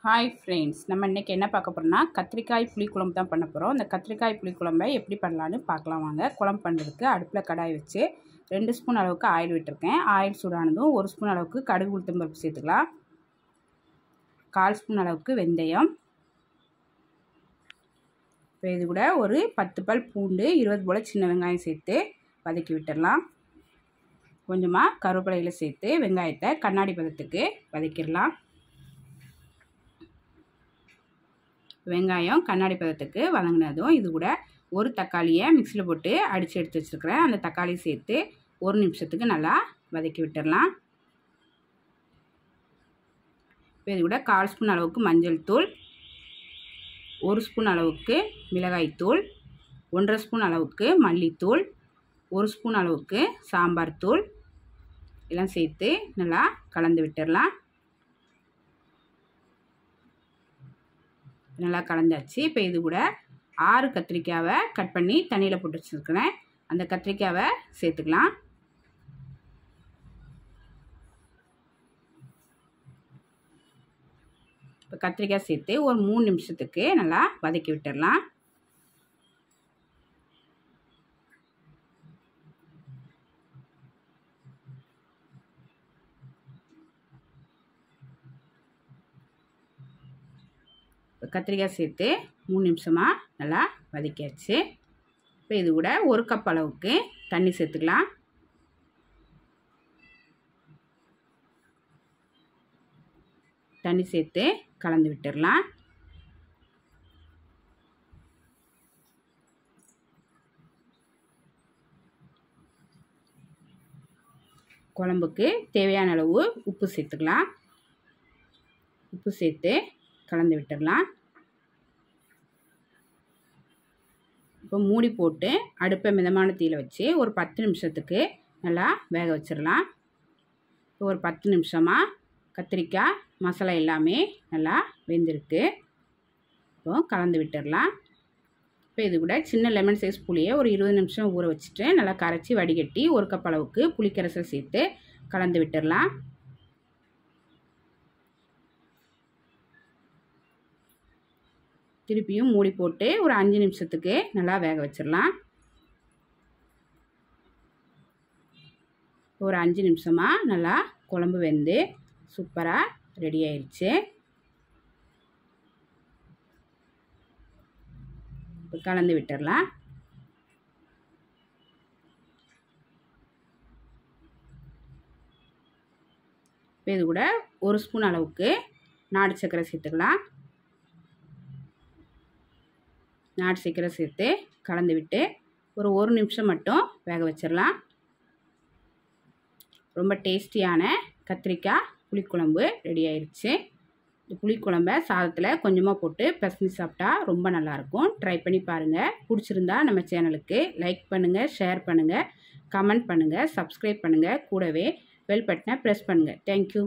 Hi friends, நம்ம இன்றைக்கி என்ன பார்க்க போகிறோம்னா கத்திரிக்காய் புளிக்குழம்பு தான் பண்ண போகிறோம். இந்த கத்திரிக்காய் புளிக்குழம்பை எப்படி பண்ணலான்னு பார்க்கலாம் வாங்க. குழம்பு பண்ணுறதுக்கு அடுப்பில் கடாய் வச்சு 2 ஸ்பூன் அளவுக்கு ஆயில் விட்டுருக்கேன். ஆயில் சூடானதும் 1 ஸ்பூன் அளவுக்கு கடுகு உளுத்தம் பருப்பு சேர்த்துக்கலாம். 1/4 ஸ்பூன் அளவுக்கு வெந்தயம். இப்போ இது கூட ஒரு 10 பல் பூண்டு, 20 போல் சின்ன வெங்காயம் சேர்த்து வதக்கி விட்டுடலாம். கொஞ்சமாக கருவேப்பிலையில் சேர்த்து வெங்காயத்தை கண்ணாடி பதத்துக்கு வதக்கிடலாம். வெங்காயம் கண்ணாடி பதத்துக்கு வதங்கினதும் இது கூட ஒரு தக்காளியை மிக்சியில் போட்டு அடித்து எடுத்து வச்சுருக்கிறேன். அந்த தக்காளி சேர்த்து 1 நிமிஷத்துக்கு நல்லா வதக்கி விட்டுடலாம். இப்போ இது கூட 1/4 ஸ்பூன் அளவுக்கு மஞ்சள் தூள், 1 ஸ்பூன் அளவுக்கு மிளகாய்த்தூள், 1/2 ஸ்பூன் அளவுக்கு மல்லித்தூள், 1 ஸ்பூன் அளவுக்கு சாம்பார் தூள் எல்லாம் சேர்த்து நல்லா கலந்து விட்டுடலாம். நல்லா கலந்தாச்சு. இப்போ இது கூட 6 கத்திரிக்காவை கட் பண்ணி தண்ணியில் போட்டு வச்சுருக்கிறேன். அந்த கத்திரிக்காவை சேர்த்துக்கலாம். இப்போ கத்திரிக்காய் சேர்த்து ஒரு 3 நிமிஷத்துக்கு நல்லா வதக்கி விட்டுடலாம். கத்திரிக்காய் சேர்த்து 3 நிமிஷமாக நல்லா வதக்கியாச்சு. இப்போ இது கூட 1 கப் அளவுக்கு தண்ணி சேர்த்துக்கலாம். தண்ணி சேர்த்து கலந்து விட்டுடலாம். குழம்புக்கு தேவையான அளவு உப்பு சேர்த்துக்கலாம். உப்பு சேர்த்து கலந்து விட்டுடலாம். இப்போ மூடி போட்டு அடுப்பை மிதமான தீயில வச்சு ஒரு 10 நிமிஷத்துக்கு நல்லா வேக வச்சிடலாம். இப்போ ஒரு 10 நிமிஷமாக கத்திரிக்காய் மசாலா எல்லாமே நல்லா வெந்திருக்கு. இப்போ கலந்து விட்டுடலாம். இப்போ இது கூட சின்ன லெமன் சைஸ் புளியை ஒரு 20 நிமிஷம் ஊற வச்சுட்டு நல்லா கரைச்சி வடிகட்டி 1 கப் அளவுக்கு புளிக்கரைசல் சேர்த்து கலந்து விட்டுடலாம். திருப்பியும் மூடி போட்டு ஒரு 5 நிமிஷத்துக்கு நல்லா வேக வச்சிடலாம். ஒரு 5 நிமிஷமாக நல்லா குழம்பு வெந்து சூப்பராக ரெடி ஆயிடுச்சு. கலந்து விட்டுடலாம். இப்போ இது கூட 1 ஸ்பூன் அளவுக்கு நாட்டு சர்க்கரை சேர்த்துக்கலாம். நாட்டு சர்க்கரை சேர்த்து கலந்து விட்டு ஒரு 1 நிமிஷம் மட்டும் வேக வச்சிடலாம். ரொம்ப டேஸ்டியான கத்திரிக்காய் புளிக்குழம்பு ரெடி ஆயிடுச்சு. இந்த புளிக்குழம்பை சாதத்தில் கொஞ்சமாக போட்டு பிசைஞ்சு சாப்பிட்டா ரொம்ப நல்லாயிருக்கும். ட்ரை பண்ணி பாருங்கள். பிடிச்சிருந்தா நம்ம சேனலுக்கு லைக் பண்ணுங்கள், ஷேர் பண்ணுங்கள், கமெண்ட் பண்ணுங்கள், சப்ஸ்கிரைப் பண்ணுங்கள். கூடவே பெல் பட்டனை ப்ரெஸ் பண்ணுங்கள். தேங்க்யூ.